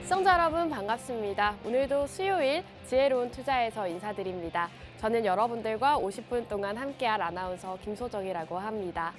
시청자 여러분 반갑습니다. 오늘도 수요일 지혜로운 투자에서 인사드립니다. 저는 여러분들과 50분 동안 함께할 아나운서 김소정이라고 합니다.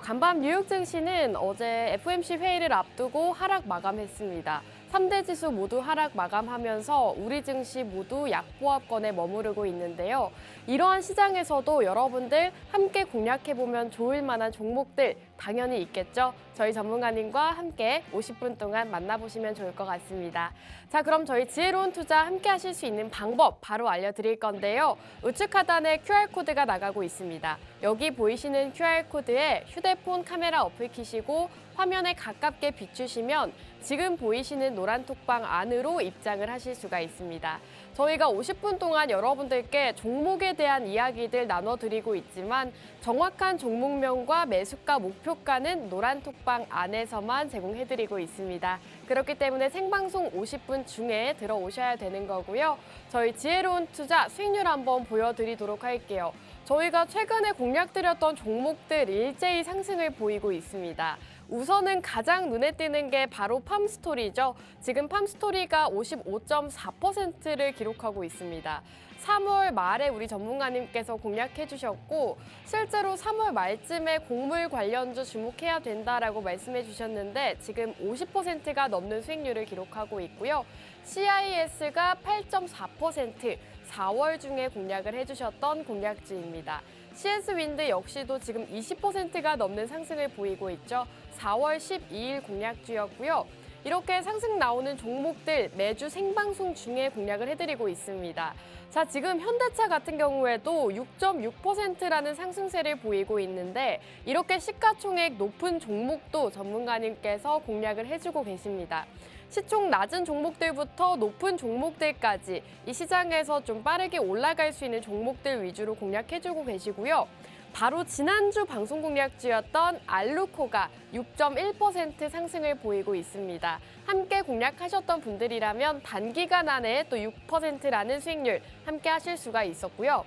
간밤 뉴욕 증시는 어제 FOMC 회의를 앞두고 하락 마감했습니다. 3대 지수 모두 하락 마감하면서 우리 증시 모두 약보합권에 머무르고 있는데요. 이러한 시장에서도 여러분들 함께 공략해보면 좋을 만한 종목들 당연히 있겠죠. 저희 전문가님과 함께 50분 동안 만나보시면 좋을 것 같습니다. 자, 그럼 저희 지혜로운 투자 함께 하실 수 있는 방법 바로 알려드릴 건데요. 우측 하단에 QR코드가 나가고 있습니다. 여기 보이시는 QR코드에 휴대폰 카메라 어플 키시고 화면에 가깝게 비추시면 지금 보이시는 노란 톡방 안으로 입장을 하실 수가 있습니다. 저희가 50분 동안 여러분들께 종목에 대한 이야기들 나눠드리고 있지만 정확한 종목명과 매수가 목표가는 노란 톡방 안에서만 제공해드리고 있습니다. 그렇기 때문에 생방송 50분 중에 들어오셔야 되는 거고요. 저희 지혜로운 투자 수익률 한번 보여드리도록 할게요. 저희가 최근에 공략드렸던 종목들 일제히 상승을 보이고 있습니다. 우선은 가장 눈에 띄는 게 바로 팜스토리죠. 지금 팜스토리가 55.4%를 기록하고 있습니다. 3월 말에 우리 전문가님께서 공략해 주셨고 실제로 3월 말쯤에 곡물 관련주 주목해야 된다라고 말씀해 주셨는데 지금 50%가 넘는 수익률을 기록하고 있고요. CIS가 8.4%, 4월 중에 공략을 해주셨던 공략주입니다. CS윈드 역시도 지금 20%가 넘는 상승을 보이고 있죠. 4월 12일 공략주였고요. 이렇게 상승 나오는 종목들 매주 생방송 중에 공략을 해드리고 있습니다. 자, 지금 현대차 같은 경우에도 6.6%라는 상승세를 보이고 있는데 이렇게 시가총액 높은 종목도 전문가님께서 공략을 해주고 계십니다. 시총 낮은 종목들부터 높은 종목들까지 이 시장에서 좀 빠르게 올라갈 수 있는 종목들 위주로 공략해주고 계시고요. 바로 지난주 방송 공략주였던 알루코가 6.1% 상승을 보이고 있습니다. 함께 공략하셨던 분들이라면 단기간 안에 또 6%라는 수익률 함께 하실 수가 있었고요.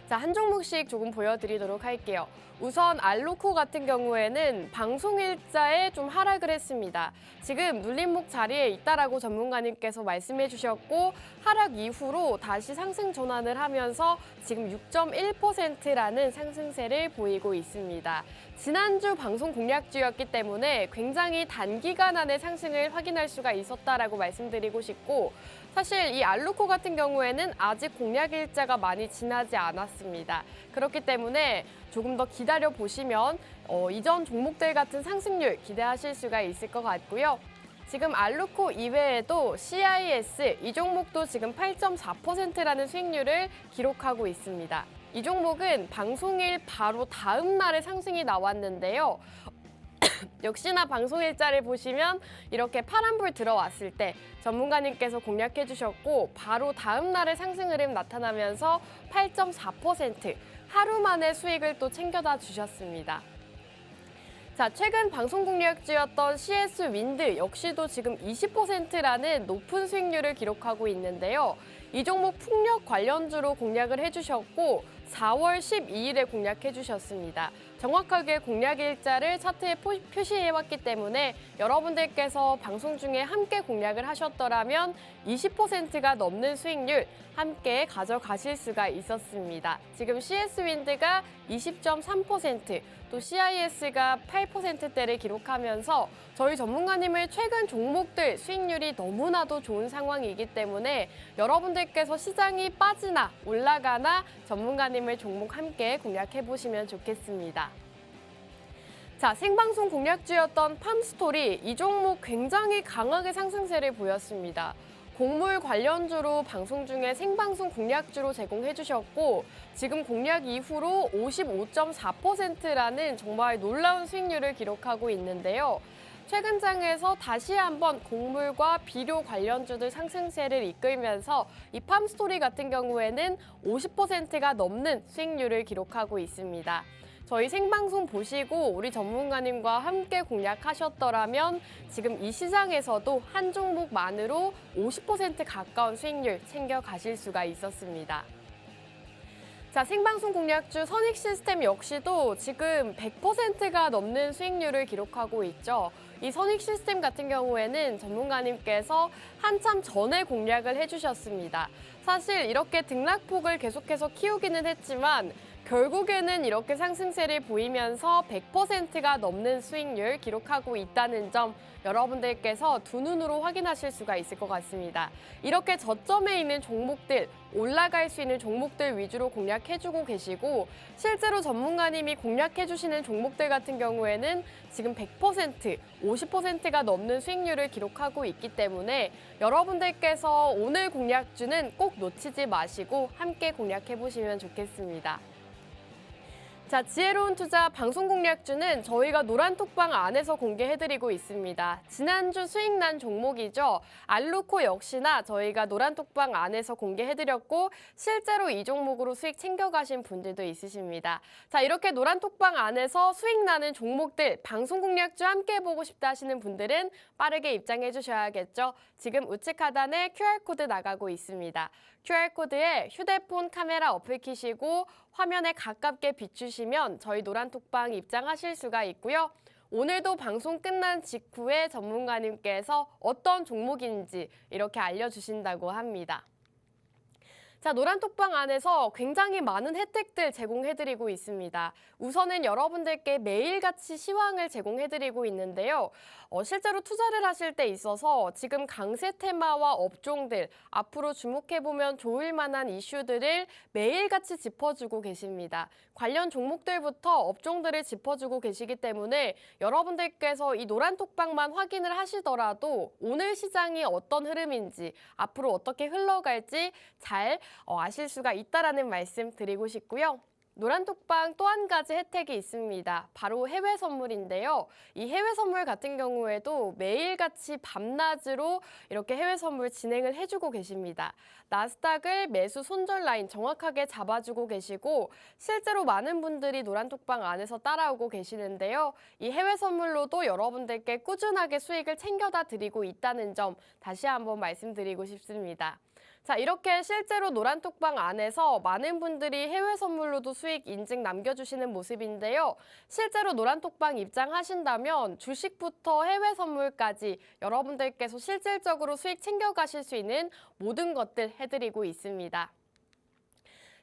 자, 한 종목씩 조금 보여드리도록 할게요. 우선 알루코 같은 경우에는 방송일자에 좀 하락을 했습니다. 지금 눌림목 자리에 있다라고 전문가님께서 말씀해 주셨고 하락 이후로 다시 상승 전환을 하면서 지금 6.1%라는 상승세를 보이고 있습니다. 지난주 방송 공략주였기 때문에 굉장히 단기간 안에 상승을 확인할 수가 있었다라고 말씀드리고 싶고 사실 이 알루코 같은 경우에는 아직 공략 일자가 많이 지나지 않았습니다. 그렇기 때문에 조금 더 기다려 보시면 이전 종목들 같은 상승률 기대하실 수가 있을 것 같고요. 지금 알루코 이외에도 CIS 이 종목도 지금 8.4%라는 수익률을 기록하고 있습니다. 이 종목은 방송일 바로 다음 날에 상승이 나왔는데요. 역시나 방송일자를 보시면 이렇게 파란불 들어왔을 때 전문가님께서 공략해 주셨고 바로 다음 날에 상승 흐름 나타나면서 8.4% 하루 만에 수익을 또 챙겨다 주셨습니다. 자, 최근 방송 공략주였던 CS윈드 역시도 지금 20%라는 높은 수익률을 기록하고 있는데요. 이 종목 풍력 관련주로 공략을 해주셨고 4월 12일에 공략해 주셨습니다. 정확하게 공략 일자를 차트에 표시해왔기 때문에 여러분들께서 방송 중에 함께 공략을 하셨더라면 20%가 넘는 수익률 함께 가져가실 수가 있었습니다. 지금 CS윈드가 20.3%, 또 CIS가 8%대를 기록하면서 저희 전문가님의 최근 종목들 수익률이 너무나도 좋은 상황이기 때문에 여러분들께서 시장이 빠지나 올라가나 전문가님의 종목 함께 공략해보시면 좋겠습니다. 자, 생방송 공략주였던 팜스토리 이 종목 굉장히 강하게 상승세를 보였습니다. 곡물 관련주로 방송 중에 생방송 공략주로 제공해 주셨고 지금 공략 이후로 55.4%라는 정말 놀라운 수익률을 기록하고 있는데요. 최근 장에서 다시 한번 곡물과 비료 관련주들 상승세를 이끌면서 이 팜스토리 같은 경우에는 50%가 넘는 수익률을 기록하고 있습니다. 저희 생방송 보시고 우리 전문가님과 함께 공략하셨더라면 지금 이 시장에서도 한 종목만으로 50% 가까운 수익률 챙겨가실 수가 있었습니다. 자, 생방송 공략주 선익시스템 역시도 지금 100%가 넘는 수익률을 기록하고 있죠. 이 선익 시스템 같은 경우에는 전문가님께서 한참 전에 공략을 해주셨습니다. 사실 이렇게 등락폭을 계속해서 키우기는 했지만 결국에는 이렇게 상승세를 보이면서 100%가 넘는 수익률 기록하고 있다는 점 여러분들께서 두 눈으로 확인하실 수가 있을 것 같습니다. 이렇게 저점에 있는 종목들, 올라갈 수 있는 종목들 위주로 공략해주고 계시고 실제로 전문가님이 공략해주시는 종목들 같은 경우에는 지금 100%, 50%가 넘는 수익률을 기록하고 있기 때문에 여러분들께서 오늘 공략주는 꼭 놓치지 마시고 함께 공략해보시면 좋겠습니다. 자, 지혜로운 투자 방송 공략주는 저희가 노란톡방 안에서 공개해드리고 있습니다. 지난주 수익난 종목이죠. 알루코 역시나 저희가 노란톡방 안에서 공개해드렸고 실제로 이 종목으로 수익 챙겨가신 분들도 있으십니다. 자, 이렇게 노란톡방 안에서 수익나는 종목들 방송 공략주 함께 해보고 싶다 하시는 분들은 빠르게 입장해 주셔야겠죠. 지금 우측 하단에 QR코드 나가고 있습니다. QR코드에 휴대폰 카메라 어플 키시고 화면에 가깝게 비추시면 저희 노란톡방 입장하실 수가 있고요. 오늘도 방송 끝난 직후에 전문가님께서 어떤 종목인지 이렇게 알려주신다고 합니다. 자, 노란톡방 안에서 굉장히 많은 혜택들 제공해드리고 있습니다. 우선은 여러분들께 매일같이 시황을 제공해드리고 있는데요. 실제로 투자를 하실 때 있어서 지금 강세 테마와 업종들, 앞으로 주목해보면 좋을 만한 이슈들을 매일같이 짚어주고 계십니다. 관련 종목들부터 업종들을 짚어주고 계시기 때문에 여러분들께서 이 노란톡방만 확인을 하시더라도 오늘 시장이 어떤 흐름인지, 앞으로 어떻게 흘러갈지 잘 아실 수가 있다라는 말씀 드리고 싶고요. 노란톡방 또 한 가지 혜택이 있습니다. 바로 해외 선물인데요. 이 해외 선물 같은 경우에도 매일같이 밤낮으로 이렇게 해외 선물 진행을 해주고 계십니다. 나스닥을 매수 손절 라인 정확하게 잡아주고 계시고 실제로 많은 분들이 노란톡방 안에서 따라오고 계시는데요. 이 해외 선물로도 여러분들께 꾸준하게 수익을 챙겨다 드리고 있다는 점 다시 한번 말씀드리고 싶습니다. 자, 이렇게 실제로 노란톡방 안에서 많은 분들이 해외 선물로도 수익 인증 남겨주시는 모습인데요. 실제로 노란톡방 입장하신다면 주식부터 해외 선물까지 여러분들께서 실질적으로 수익 챙겨가실 수 있는 모든 것들 해드리고 있습니다.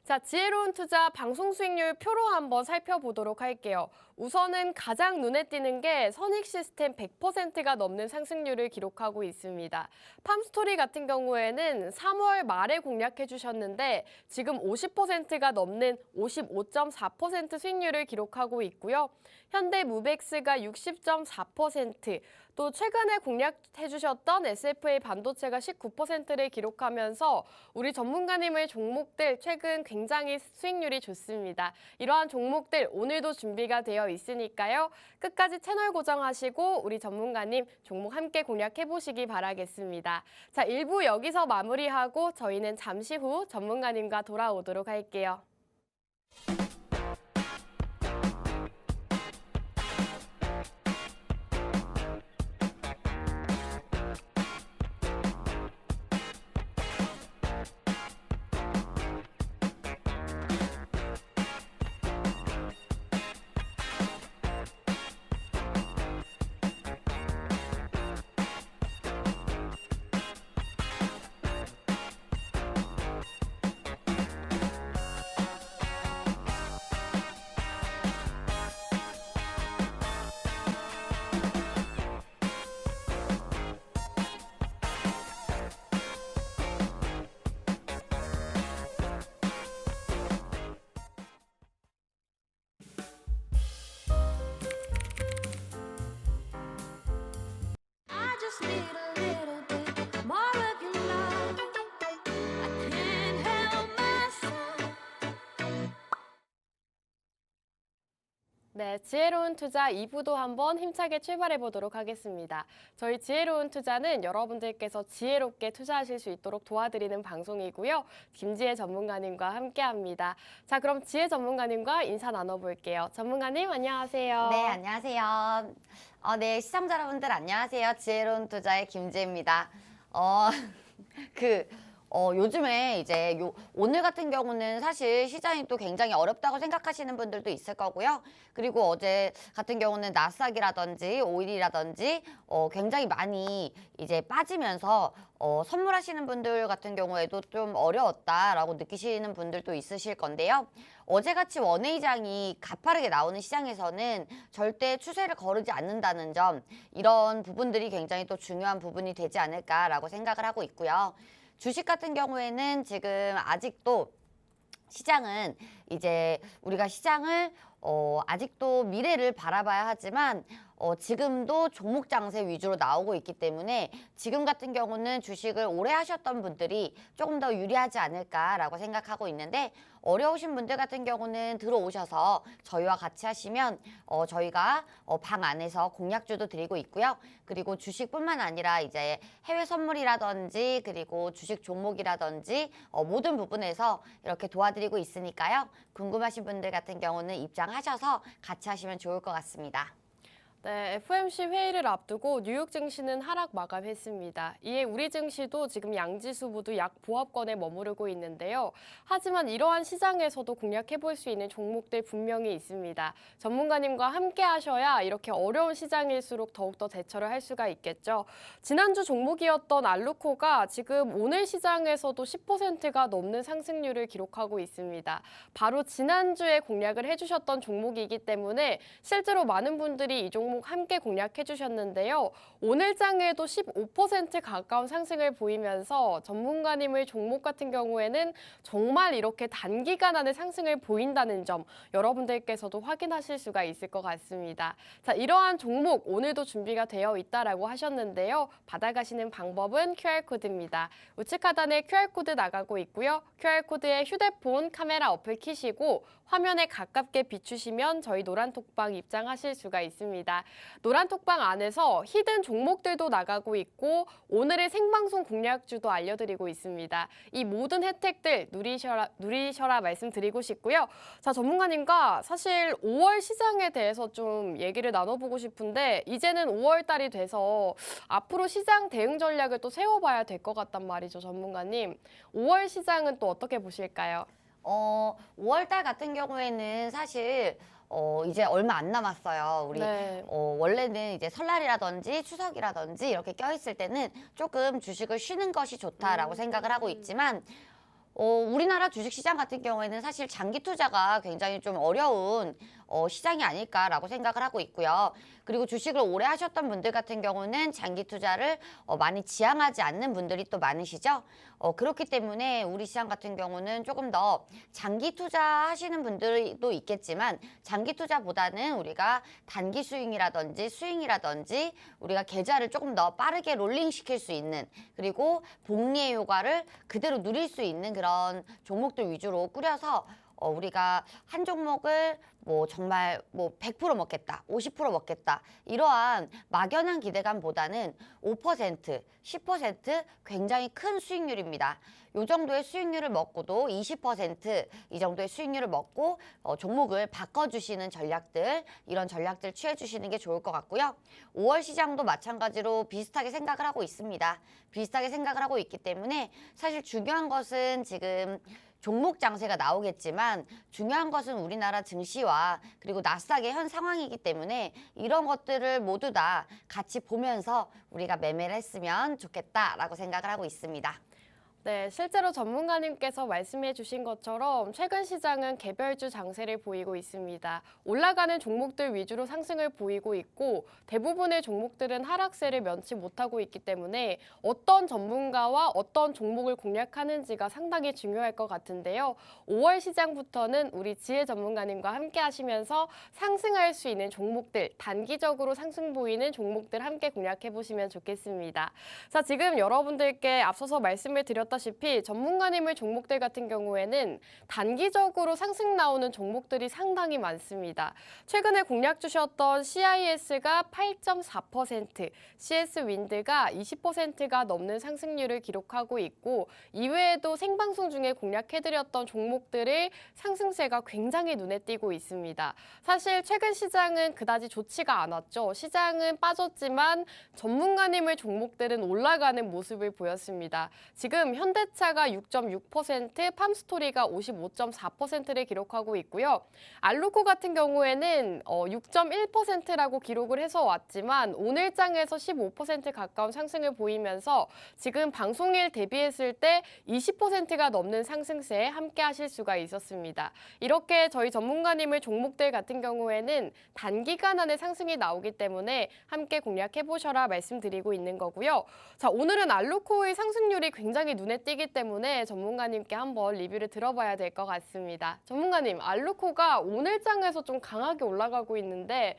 자, 지혜로운 투자 방송 수익률 표로 한번 살펴보도록 할게요. 우선은 가장 눈에 띄는 게 선익 시스템 100%가 넘는 상승률을 기록하고 있습니다. 팜스토리 같은 경우에는 3월 말에 공략해 주셨는데 지금 50%가 넘는 55.4% 수익률을 기록하고 있고요. 현대무벡스가 60.4%, 또 최근에 공략해 주셨던 SFA 반도체가 19%를 기록하면서 우리 전문가님의 종목들 최근 굉장히 수익률이 좋습니다. 이러한 종목들 오늘도 준비가 되어 있으니까요. 끝까지 채널 고정하시고 우리 전문가님 종목 함께 공략해 보시기 바라겠습니다. 자, 1부 여기서 마무리하고 저희는 잠시 후 전문가님과 돌아오도록 할게요. just need a little bit more of your love. I can't help myself. 네, 지혜로운 투자 2부도 한번 힘차게 출발해 보도록 하겠습니다. 저희 지혜로운 투자는 여러분들께서 지혜롭게 투자하실 수 있도록 도와드리는 방송이고요. 김지혜 전문가님과 함께합니다. 자, 그럼 지혜 전문가님과 인사 나눠볼게요. 전문가님 안녕하세요. 네, 안녕하세요. 네, 시청자 여러분들 안녕하세요. 지혜로운 투자의 김지혜입니다. 요즘에 이제 오늘 같은 경우는 사실 시장이 또 굉장히 어렵다고 생각하시는 분들도 있을 거고요. 그리고 어제 같은 경우는 나스닥이라든지 오일이라든지 굉장히 많이 이제 빠지면서 선물하시는 분들 같은 경우에도 좀 어려웠다라고 느끼시는 분들도 있으실 건데요. 어제같이 원웨이장이 가파르게 나오는 시장에서는 절대 추세를 거르지 않는다는 점, 이런 부분들이 굉장히 또 중요한 부분이 되지 않을까라고 생각을 하고 있고요. 주식 같은 경우에는 지금 아직도 시장은 이제 우리가 시장을 아직도 미래를 바라봐야 하지만 지금도 종목 장세 위주로 나오고 있기 때문에 지금 같은 경우는 주식을 오래 하셨던 분들이 조금 더 유리하지 않을까라고 생각하고 있는데, 어려우신 분들 같은 경우는 들어오셔서 저희와 같이 하시면 저희가 방 안에서 공략주도 드리고 있고요. 그리고 주식뿐만 아니라 이제 해외 선물이라든지 그리고 주식 종목이라든지 모든 부분에서 이렇게 도와드리고 있으니까요. 궁금하신 분들 같은 경우는 입장하셔서 같이 하시면 좋을 것 같습니다. 네, FOMC 회의를 앞두고 뉴욕 증시는 하락 마감했습니다. 이에 우리 증시도 지금 양지수 모두 약 보합권에 머무르고 있는데요. 하지만 이러한 시장에서도 공략해볼 수 있는 종목들 분명히 있습니다. 전문가님과 함께 하셔야 이렇게 어려운 시장일수록 더욱더 대처를 할 수가 있겠죠. 지난주 종목이었던 알루코가 지금 오늘 시장에서도 10%가 넘는 상승률을 기록하고 있습니다. 바로 지난주에 공략을 해주셨던 종목이기 때문에 실제로 많은 분들이 이 종목 함께 공략해 주셨는데요. 오늘 장에도 15% 가까운 상승을 보이면서 전문가님의 종목 같은 경우에는 정말 이렇게 단기간 안에 상승을 보인다는 점 여러분들께서도 확인하실 수가 있을 것 같습니다. 자, 이러한 종목 오늘도 준비가 되어 있다라고 하셨는데요. 받아가시는 방법은 QR코드입니다. 우측 하단에 QR코드 나가고 있고요. QR코드에 휴대폰 카메라 어플 키시고 화면에 가깝게 비추시면 저희 노란톡방 입장하실 수가 있습니다. 노란톡방 안에서 히든 종목들도 나가고 있고 오늘의 생방송 공략주도 알려드리고 있습니다. 이 모든 혜택들 누리셔라 말씀드리고 싶고요. 자, 전문가님과 사실 5월 시장에 대해서 좀 얘기를 나눠보고 싶은데 이제는 5월 달이 돼서 앞으로 시장 대응 전략을 또 세워봐야 될 것 같단 말이죠, 전문가님. 5월 시장은 또 어떻게 보실까요? 5월 달 같은 경우에는 사실 이제 얼마 안 남았어요. 우리 네. 원래는 이제 설날이라든지 추석이라든지 이렇게 껴있을 때는 조금 주식을 쉬는 것이 좋다라고 생각을 하고 있지만 우리나라 주식시장 같은 경우에는 사실 장기 투자가 굉장히 좀 어려운 시장이 아닐까라고 생각을 하고 있고요. 그리고 주식을 오래 하셨던 분들 같은 경우는 장기 투자를 많이 지향하지 않는 분들이 또 많으시죠. 그렇기 때문에 우리 시장 같은 경우는 조금 더 장기 투자하시는 분들도 있겠지만 장기 투자보다는 우리가 단기 스윙이라든지 우리가 계좌를 조금 더 빠르게 롤링시킬 수 있는, 그리고 복리의 효과를 그대로 누릴 수 있는 그런 종목들 위주로 꾸려서 우리가 한 종목을 정말 100% 먹겠다, 50% 먹겠다, 이러한 막연한 기대감보다는 5%, 10% 굉장히 큰 수익률입니다. 이 정도의 수익률을 먹고도 20% 정도의 수익률을 먹고 종목을 바꿔주시는 전략들, 이런 전략들 취해주시는 게 좋을 것 같고요. 5월 시장도 마찬가지로 비슷하게 생각을 하고 있습니다. 비슷하게 생각을 하고 있기 때문에 사실 중요한 것은 지금 종목 장세가 나오겠지만 중요한 것은 우리나라 증시와 그리고 나스닥의 현 상황이기 때문에 이런 것들을 모두 다 같이 보면서 우리가 매매를 했으면 좋겠다라고 생각을 하고 있습니다. 네, 실제로 전문가님께서 말씀해 주신 것처럼 최근 시장은 개별주 장세를 보이고 있습니다. 올라가는 종목들 위주로 상승을 보이고 있고 대부분의 종목들은 하락세를 면치 못하고 있기 때문에 어떤 전문가와 어떤 종목을 공략하는지가 상당히 중요할 것 같은데요. 5월 시장부터는 우리 지혜 전문가님과 함께 하시면서 상승할 수 있는 종목들, 단기적으로 상승 보이는 종목들 함께 공략해 보시면 좋겠습니다. 자, 지금 여러분들께 앞서서 말씀을 드렸다시피 전문가님의 종목들 같은 경우에는 단기적으로 상승 나오는 종목들이 상당히 많습니다. 최근에 공략 주셨던 CIS가 8.4%, CS 윈드가 20%가 넘는 상승률을 기록하고 있고 이외에도 생방송 중에 공략해드렸던 종목들의 상승세가 굉장히 눈에 띄고 있습니다. 사실 최근 시장은 그다지 좋지가 않았죠. 시장은 빠졌지만 전문가님의 종목들은 올라가는 모습을 보였습니다. 지금 현대차가 6.6%, 팜스토리가 55.4%를 기록하고 있고요. 알루코 같은 경우에는 6.1%라고 기록을 해서 왔지만 오늘 장에서 15% 가까운 상승을 보이면서 지금 방송일 대비했을 때 20%가 넘는 상승세에 함께 하실 수가 있었습니다. 이렇게 저희 전문가님의 종목들 같은 경우에는 단기간 안에 상승이 나오기 때문에 함께 공략해 보셔라 말씀드리고 있는 거고요. 자, 오늘은 알루코의 상승률이 굉장히 눈에 띄기 때문에 전문가님께 한번 리뷰를 들어봐야 될 것 같습니다. 전문가님, 알루코가 오늘 장에서 좀 강하게 올라가고 있는데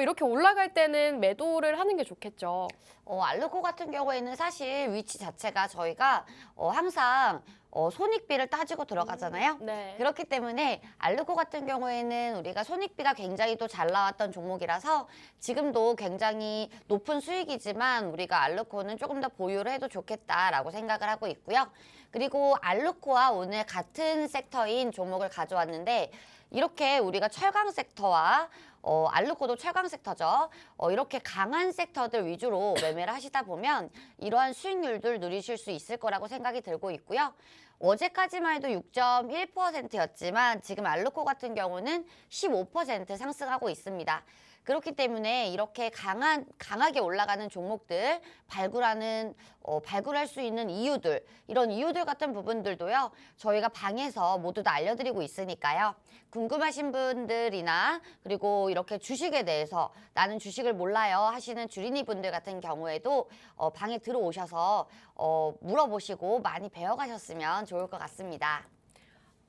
이렇게 올라갈 때는 매도를 하는 게 좋겠죠. 알루코 같은 경우에는 사실 위치 자체가 저희가 항상 손익비를 따지고 들어가잖아요. 네. 그렇기 때문에 알루코 같은 경우에는 우리가 손익비가 굉장히 또 잘 나왔던 종목이라서 지금도 굉장히 높은 수익이지만 우리가 알루코는 조금 더 보유를 해도 좋겠다라고 생각을 하고 있고요. 그리고 알루코와 오늘 같은 섹터인 종목을 가져왔는데 이렇게 우리가 철강 섹터와 알루코도 철강 섹터죠. 이렇게 강한 섹터들 위주로 매매를 하시다 보면 이러한 수익률들 누리실 수 있을 거라고 생각이 들고 있고요. 어제까지만 해도 6.1%였지만 지금 알루코 같은 경우는 15% 상승하고 있습니다. 그렇기 때문에 이렇게 강하게 올라가는 종목들 발굴할 수 있는 이유들, 이런 이유들 같은 부분들도요, 저희가 방에서 모두 다 알려드리고 있으니까요. 궁금하신 분들이나 그리고 이렇게 주식에 대해서 나는 주식을 몰라요 하시는 주린이 분들 같은 경우에도 방에 들어오셔서 물어보시고 많이 배워가셨으면 좋을 것 같습니다.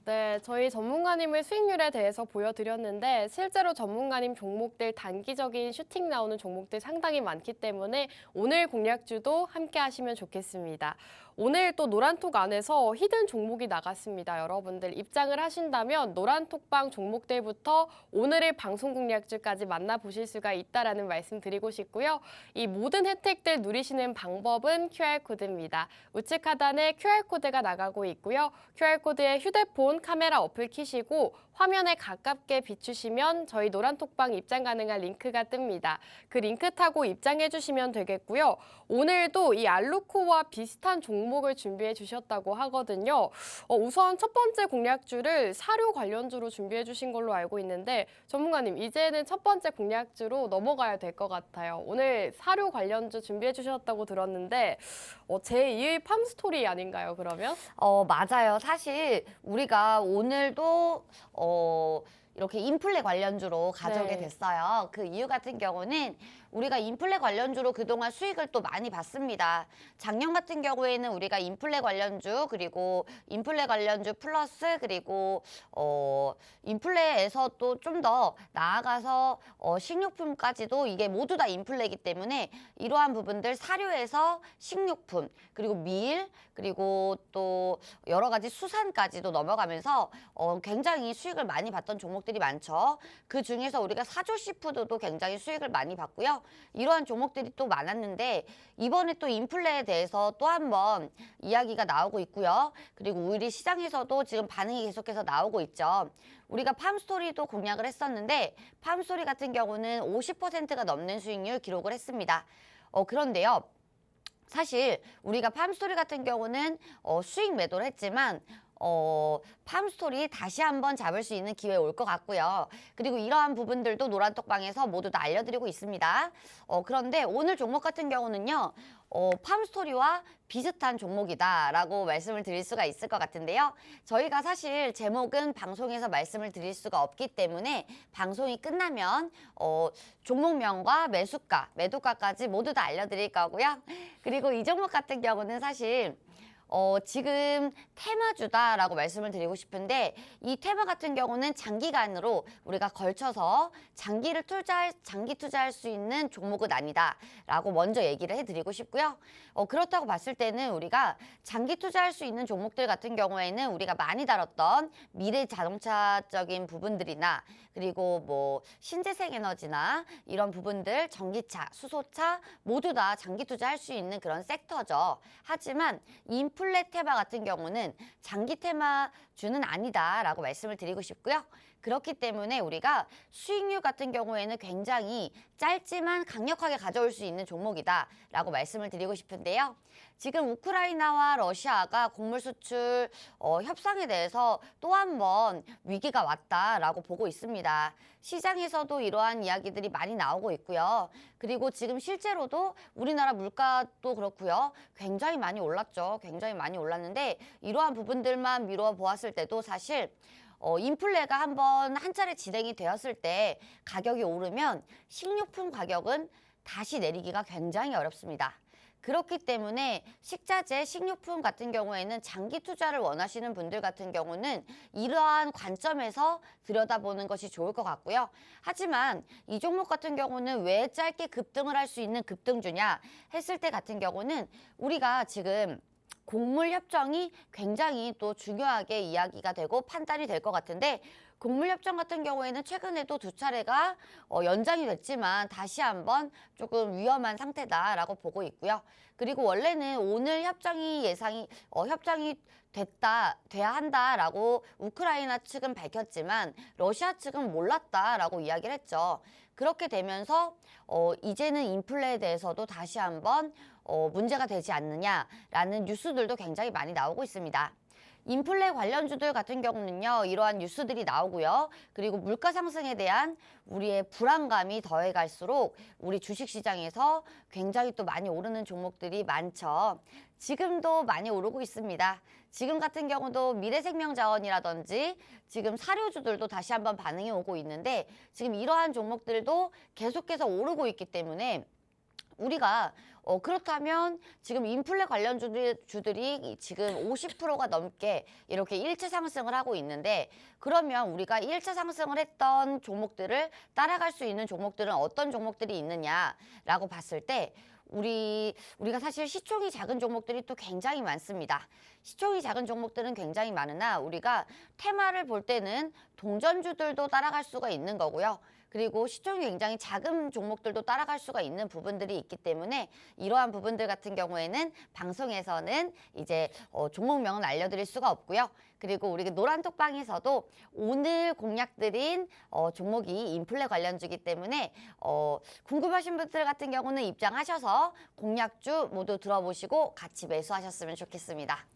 네, 저희 전문가님의 수익률에 대해서 보여드렸는데 실제로 전문가님 종목들 단기적인 슈팅 나오는 종목들 상당히 많기 때문에 오늘 공략주도 함께 하시면 좋겠습니다. 오늘 또 노란톡 안에서 히든 종목이 나갔습니다. 여러분들 입장을 하신다면 노란톡방 종목들부터 오늘의 방송 공략주까지 만나보실 수가 있다라는 말씀 드리고 싶고요. 이 모든 혜택들 누리시는 방법은 QR코드입니다. 우측 하단에 QR코드가 나가고 있고요. QR코드에 휴대폰 카메라 어플 키시고 화면에 가깝게 비추시면 저희 노란톡방 입장 가능한 링크가 뜹니다. 그 링크 타고 입장해 주시면 되겠고요. 오늘도 이 알루코와 비슷한 종목을 준비해 주셨다고 하거든요. 우선 첫 번째 공략주를 사료 관련주로 준비해 주신 걸로 알고 있는데 전문가님, 이제는 첫 번째 공략주로 넘어가야 될 것 같아요. 오늘 사료 관련주 준비해 주셨다고 들었는데 제2의 팜스토리 아닌가요, 그러면? 맞아요. 사실 우리가 오늘도 이렇게 인플레 관련주로 가져오게 네. 됐어요. 그 이유 같은 경우는 우리가 인플레 관련주로 그동안 수익을 또 많이 봤습니다. 작년 같은 경우에는 우리가 인플레 관련주 그리고 인플레 관련주 플러스 그리고 인플레에서 또 좀 더 나아가서 식료품까지도 이게 모두 다 인플레이기 때문에 이러한 부분들 사료에서 식료품 그리고 밀 그리고 또 여러 가지 수산까지도 넘어가면서 굉장히 수익을 많이 봤던 종목들이 많죠. 그 중에서 우리가 사조시푸드도 굉장히 수익을 많이 봤고요. 이러한 종목들이 또 많았는데 이번에 또 인플레에 대해서 또 한 번 이야기가 나오고 있고요. 그리고 우리 시장에서도 지금 반응이 계속해서 나오고 있죠. 우리가 팜스토리도 공략을 했었는데 팜스토리 같은 경우는 50%가 넘는 수익률 기록을 했습니다. 그런데요. 사실 우리가 팜스토리 같은 경우는 수익 매도를 했지만 팜스토리 다시 한번 잡을 수 있는 기회 올 것 같고요. 그리고 이러한 부분들도 노란톡방에서 모두 다 알려드리고 있습니다. 그런데 오늘 종목 같은 경우는요. 팜스토리와 비슷한 종목이다라고 말씀을 드릴 수가 있을 것 같은데요. 저희가 사실 제목은 방송에서 말씀을 드릴 수가 없기 때문에 방송이 끝나면 종목명과 매수가, 매도가까지 모두 다 알려드릴 거고요. 그리고 이 종목 같은 경우는 사실 지금 테마주다라고 말씀을 드리고 싶은데 이 테마 같은 경우는 장기간으로 우리가 걸쳐서 장기 투자할 수 있는 종목은 아니다라고 먼저 얘기를 해드리고 싶고요. 그렇다고 봤을 때는 우리가 장기 투자할 수 있는 종목들 같은 경우에는 우리가 많이 다뤘던 미래 자동차적인 부분들이나 그리고 뭐 신재생 에너지나 이런 부분들, 전기차, 수소차 모두 다 장기 투자할 수 있는 그런 섹터죠. 하지만 인플레 테마 같은 경우는 장기 테마주는 아니다라고 말씀을 드리고 싶고요. 그렇기 때문에 우리가 수익률 같은 경우에는 굉장히 짧지만 강력하게 가져올 수 있는 종목이다라고 말씀을 드리고 싶은데요. 지금 우크라이나와 러시아가 곡물 수출 협상에 대해서 또 한 번 위기가 왔다라고 보고 있습니다. 시장에서도 이러한 이야기들이 많이 나오고 있고요. 그리고 지금 실제로도 우리나라 물가도 그렇고요. 굉장히 많이 올랐죠. 굉장히 많이 올랐는데 이러한 부분들만 미루어 보았을 때도 사실 인플레가 한 차례 진행이 되었을 때 가격이 오르면 식료품 가격은 다시 내리기가 굉장히 어렵습니다. 그렇기 때문에 식자재, 식료품 같은 경우에는 장기 투자를 원하시는 분들 같은 경우는 이러한 관점에서 들여다보는 것이 좋을 것 같고요. 하지만 이 종목 같은 경우는 왜 짧게 급등을 할 수 있는 급등주냐 했을 때 같은 경우는 우리가 지금 곡물 협정이 굉장히 또 중요하게 이야기가 되고 판단이 될 것 같은데 곡물 협정 같은 경우에는 최근에도 2차례가 연장이 됐지만 다시 한번 조금 위험한 상태다라고 보고 있고요. 그리고 원래는 오늘 협정이 돼야 한다라고 우크라이나 측은 밝혔지만 러시아 측은 몰랐다라고 이야기를 했죠. 그렇게 되면서 이제는 인플레에 대해서도 다시 한번 문제가 되지 않느냐라는 뉴스들도 굉장히 많이 나오고 있습니다. 인플레 관련주들 같은 경우는요, 이러한 뉴스들이 나오고요. 그리고 물가 상승에 대한 우리의 불안감이 더해갈수록 우리 주식시장에서 굉장히 또 많이 오르는 종목들이 많죠. 지금도 많이 오르고 있습니다. 지금 같은 경우도 미래생명자원이라든지 지금 사료주들도 다시 한번 반응이 오고 있는데 지금 이러한 종목들도 계속해서 오르고 있기 때문에 우리가 그렇다면 지금 인플레 관련 주들이 지금 50%가 넘게 이렇게 일차 상승을 하고 있는데 그러면 우리가 1차 상승을 했던 종목들을 따라갈 수 있는 종목들은 어떤 종목들이 있느냐라고 봤을 때 우리가 사실 시총이 작은 종목들이 또 굉장히 많습니다. 시총이 작은 종목들은 굉장히 많으나 우리가 테마를 볼 때는 동전주들도 따라갈 수가 있는 거고요. 그리고 시총이 굉장히 작은 종목들도 따라갈 수가 있는 부분들이 있기 때문에 이러한 부분들 같은 경우에는 방송에서는 이제 종목명은 알려드릴 수가 없고요. 그리고 우리 노란톡방에서도 오늘 공략드린 종목이 인플레 관련주기 때문에 궁금하신 분들 같은 경우는 입장하셔서 공략주 모두 들어보시고 같이 매수하셨으면 좋겠습니다.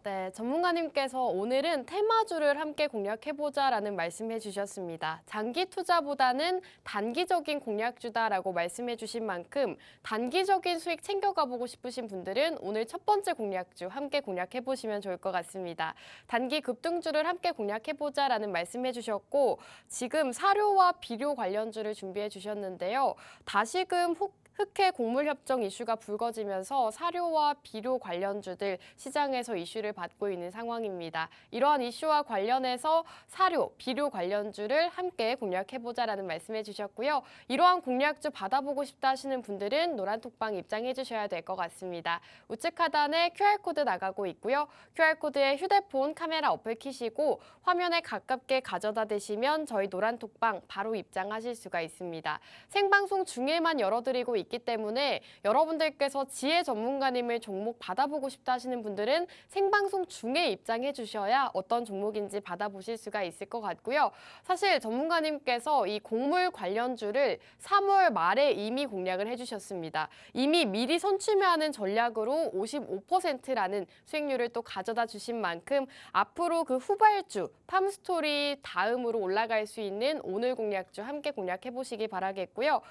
네, 전문가님께서 오늘은 테마주를 함께 공략해보자라는 말씀해 주셨습니다. 장기 투자보다는 단기적인 공략주다라고 말씀해 주신 만큼 단기적인 수익 챙겨가보고 싶으신 분들은 오늘 첫 번째 공략주 함께 공략해보시면 좋을 것 같습니다. 단기 급등주를 함께 공략해보자라는 말씀해 주셨고 지금 사료와 비료 관련주를 준비해 주셨는데요. 다시금 흑해 곡물 협정 이슈가 불거지면서 사료와 비료 관련주들 시장에서 이슈를 받고 있는 상황입니다. 이러한 이슈와 관련해서 사료, 비료 관련주를 함께 공략해보자라는 말씀해 주셨고요. 이러한 공략주 받아보고 싶다 하시는 분들은 노란톡방 입장해 주셔야 될 것 같습니다. 우측 하단에 QR코드 나가고 있고요. QR코드에 휴대폰 카메라 어플 키시고 화면에 가깝게 가져다 대시면 저희 노란톡방 바로 입장하실 수가 있습니다. 생방송 중에만 열어드리고 있기 때문에 여러분들께서 지혜 전문가님을 종목 받아보고 싶다 하시는 분들은 생방송 중에 입장해 주셔야 어떤 종목인지 받아보실 수가 있을 것 같고요. 사실 전문가님께서 이 곡물 관련주를 3월 말에 이미 공략을 해주셨습니다. 이미 미리 선취매하는 전략으로 55%라는 수익률을 또 가져다 주신 만큼 앞으로 그 후발주 팜스토리 다음으로 올라갈 수 있는 오늘 공략주 함께 공략해 보시기 바라겠고요.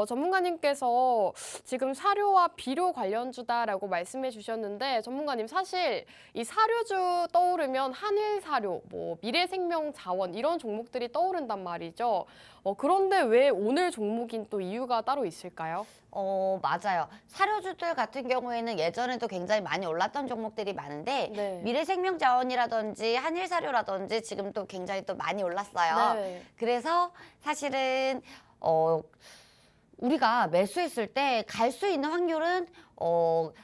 전문가님께서 지금 사료와 비료 관련주다라고 말씀해 주셨는데 전문가님 사실 이 사료주 떠오르면 한일사료, 미래생명자원 이런 종목들이 떠오른단 말이죠. 그런데 왜 오늘 종목인 또 이유가 따로 있을까요? 맞아요. 사료주들 같은 경우에는 예전에도 굉장히 많이 올랐던 종목들이 많은데 네. 미래생명자원이라든지 한일사료라든지 지금 또 굉장히 또 많이 올랐어요. 네. 그래서 사실은 우리가 매수했을 때 갈 수 있는 확률은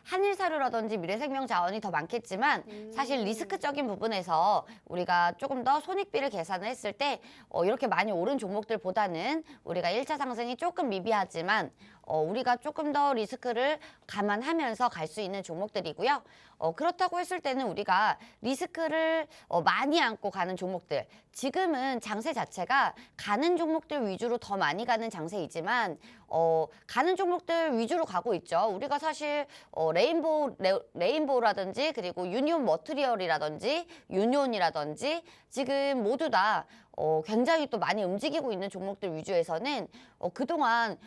한일사료라든지 미래생명자원이 더 많겠지만 사실 리스크적인 부분에서 우리가 조금 더 손익비를 계산을 했을 때 이렇게 많이 오른 종목들보다는 우리가 1차 상승이 조금 미비하지만 우리가 조금 더 리스크를 감안하면서 갈 수 있는 종목들이고요. 그렇다고 했을 때는 우리가 리스크를 많이 안고 가는 종목들, 지금은 장세 자체가 가는 종목들 위주로 더 많이 가는 장세이지만 가는 종목들 위주로 가고 있죠. 우리가 사실 레인보우라든지 그리고 유니온 머트리얼이라든지 유니온이라든지 지금 모두 다 굉장히 또 많이 움직이고 있는 종목들 위주에서는 그동안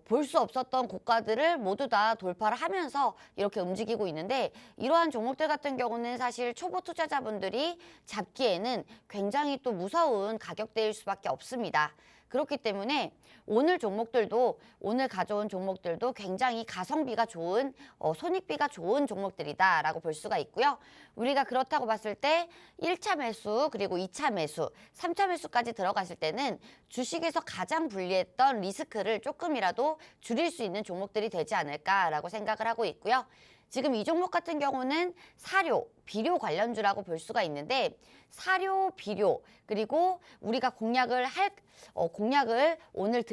볼 수 없었던 고가들을 모두 다 돌파를 하면서 이렇게 움직이고 있는데 이러한 종목들 같은 경우는 사실 초보 투자자분들이 잡기에는 굉장히 또 무서운 가격대일 수밖에 없습니다. 그렇기 때문에 오늘 가져온 종목들도 굉장히 가성비가 좋은 손익비가 좋은 종목들이다라고 볼 수가 있고요. 우리가 그렇다고 봤을 때 1차 매수 그리고 2차 매수, 3차 매수까지 들어갔을 때는 주식에서 가장 불리했던 리스크를 조금이라도 줄일 수 있는 종목들이 되지 않을까라고 생각을 하고 있고요. 지금 이 종목 같은 경우는 사료, 비료 관련주라고 볼 수가 있는데 사료, 비료 그리고 우리가 공략을 오늘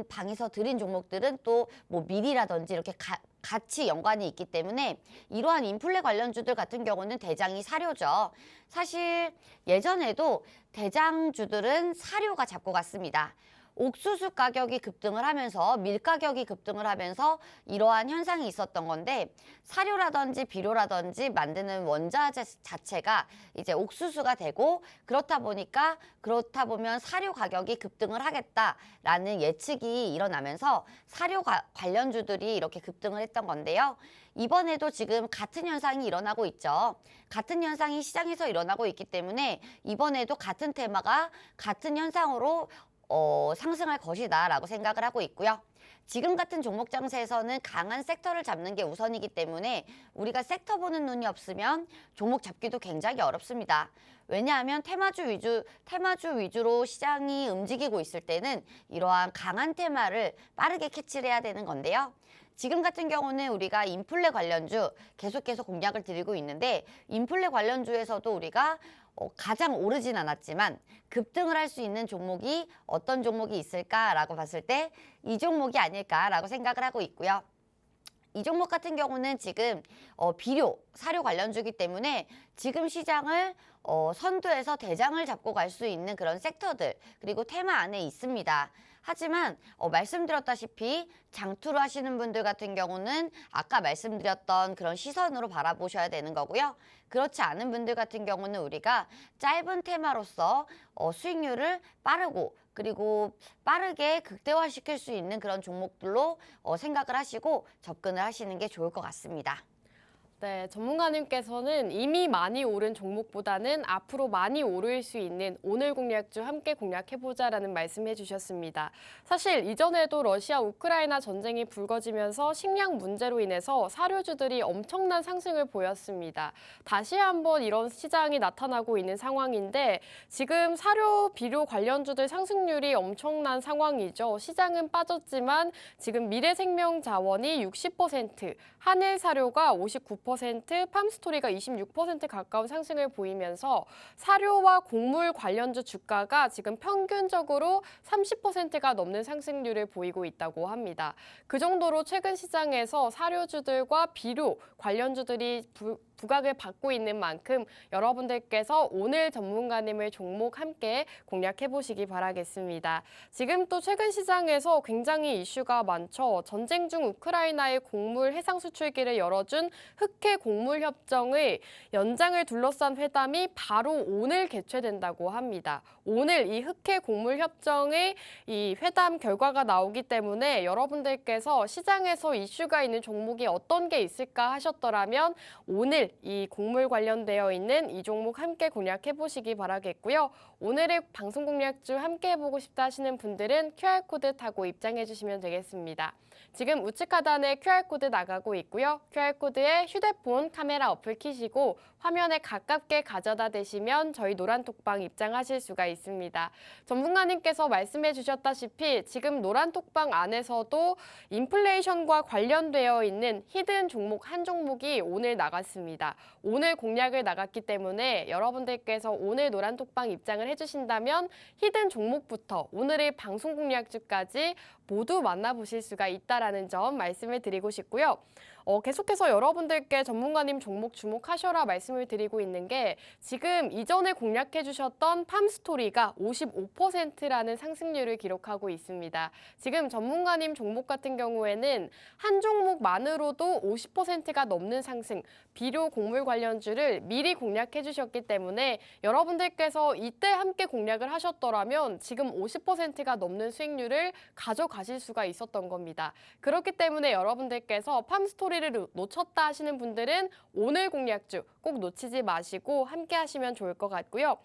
방에서 드린 종목들은 또 뭐 밀이라든지 이렇게 같이 연관이 있기 때문에 이러한 인플레 관련주들 같은 경우는 대장이 사료죠. 사실 예전에도 대장주들은 사료가 잡고 갔습니다. 옥수수 가격이 급등을 하면서 밀 가격이 급등을 하면서 이러한 현상이 있었던 건데 사료라든지 비료라든지 만드는 원자 자체가 이제 옥수수가 되고 그렇다 보면 사료 가격이 급등을 하겠다라는 예측이 일어나면서 사료 관련주들이 이렇게 급등을 했던 건데요. 이번에도 지금 같은 현상이 일어나고 있죠. 같은 현상이 시장에서 일어나고 있기 때문에 이번에도 같은 테마가 같은 현상으로 상승할 것이다 라고 생각을 하고 있고요. 지금 같은 종목 장세에서는 강한 섹터를 잡는 게 우선이기 때문에 우리가 섹터 보는 눈이 없으면 종목 잡기도 굉장히 어렵습니다. 왜냐하면 테마주 위주로 시장이 움직이고 있을 때는 이러한 강한 테마를 빠르게 캐치를 해야 되는 건데요. 지금 같은 경우는 우리가 인플레 관련주 계속해서 공략을 드리고 있는데 인플레 관련주에서도 우리가 가장 오르진 않았지만 급등을 할 수 있는 종목이 어떤 종목이 있을까라고 봤을 때 이 종목이 아닐까라고 생각을 하고 있고요. 이 종목 같은 경우는 지금 비료, 사료 관련주기 때문에 지금 시장을 선두에서 대장을 잡고 갈 수 있는 그런 섹터들 그리고 테마 안에 있습니다. 하지만 말씀드렸다시피 장투를 하시는 분들 같은 경우는 아까 말씀드렸던 그런 시선으로 바라보셔야 되는 거고요. 그렇지 않은 분들 같은 경우는 우리가 짧은 테마로서 수익률을 빠르게 극대화시킬 수 있는 그런 종목들로 생각을 하시고 접근을 하시는 게 좋을 것 같습니다. 네, 전문가님께서는 이미 많이 오른 종목보다는 앞으로 많이 오를 수 있는 오늘 공략주 함께 공략해보자라는 말씀해 주셨습니다. 사실 이전에도 러시아 우크라이나 전쟁이 불거지면서 식량 문제로 인해서 사료주들이 엄청난 상승을 보였습니다. 다시 한번 이런 시장이 나타나고 있는 상황인데 지금 사료, 비료 관련주들 상승률이 엄청난 상황이죠. 시장은 빠졌지만 지금 미래생명자원이 60%, 한일사료가 59%, 팜스토리가 26% 가까운 상승을 보이면서 사료와 곡물 관련주 주가가 지금 평균적으로 30%가 넘는 상승률을 보이고 있다고 합니다. 그 정도로 최근 시장에서 사료주들과 비료 관련주들이 부각을 받고 있는 만큼 여러분들께서 오늘 전문가님의 종목 함께 공략해보시기 바라겠습니다. 지금 또 최근 시장에서 굉장히 이슈가 많죠. 전쟁 중 우크라이나의 곡물 해상 수출기를 열어준 흑해 곡물 협정의 연장을 둘러싼 회담이 바로 오늘 개최된다고 합니다. 오늘 이 흑해 곡물 협정의 이 회담 결과가 나오기 때문에 여러분들께서 시장에서 이슈가 있는 종목이 어떤 게 있을까 하셨더라면 오늘 이 곡물 관련되어 있는 이 종목 함께 공략해보시기 바라겠고요. 오늘의 방송 공략주 함께 해보고 싶다 하시는 분들은 QR코드 타고 입장해 주시면 되겠습니다. 지금 우측 하단에 QR코드 나가고 있고요. QR코드에 휴대폰 카메라 어플 키시고 화면에 가깝게 가져다 대시면 저희 노란톡방 입장하실 수가 있습니다. 전문가님께서 말씀해 주셨다시피 지금 노란톡방 안에서도 인플레이션과 관련되어 있는 히든 종목 한 종목이 오늘 나갔습니다. 오늘 공략을 나갔기 때문에 여러분들께서 오늘 노란톡방 입장을 해주신다면 히든 종목부터 오늘의 방송 공략주까지 모두 만나보실 수가 있다라는 점 말씀을 드리고 싶고요. 계속해서 여러분들께 전문가님 종목 주목하셔라 말씀을 드리고 있는 게 지금 이전에 공략해 주셨던 팜스토리가 55%라는 상승률을 기록하고 있습니다. 지금 전문가님 종목 같은 경우에는 한 종목만으로도 50%가 넘는 상승, 비료 곡물 관련주를 미리 공략해 주셨기 때문에 여러분들께서 이때 함께 공략을 하셨더라면 지금 50%가 넘는 수익률을 가져가실 수가 있었던 겁니다. 그렇기 때문에 여러분들께서 팜스토리를 놓쳤다 하시는 분들은 오늘 공략주 꼭 놓치지 마시고 함께 하시면 좋을 것 같고요.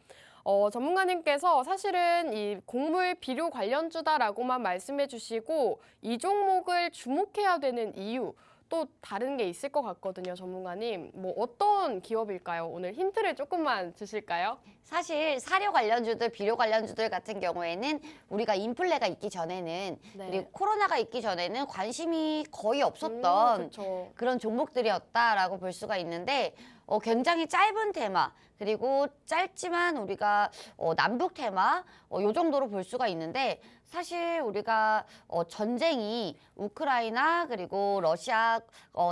전문가님께서 사실은 이 곡물 비료 관련주다라고만 말씀해 주시고 이 종목을 주목해야 되는 이유 또 다른 게 있을 것 같거든요, 전문가님. 뭐 어떤 기업일까요? 오늘 힌트를 조금만 주실까요? 사실 사료 관련주들, 비료 관련주들 같은 경우에는 우리가 인플레가 있기 전에는 네. 그리고 코로나가 있기 전에는 관심이 거의 없었던 그렇죠. 그런 종목들이었다라고 볼 수가 있는데 굉장히 짧은 테마 그리고 짧지만 우리가 남북 테마 요 정도로 볼 수가 있는데 사실 우리가 전쟁이 우크라이나 그리고 러시아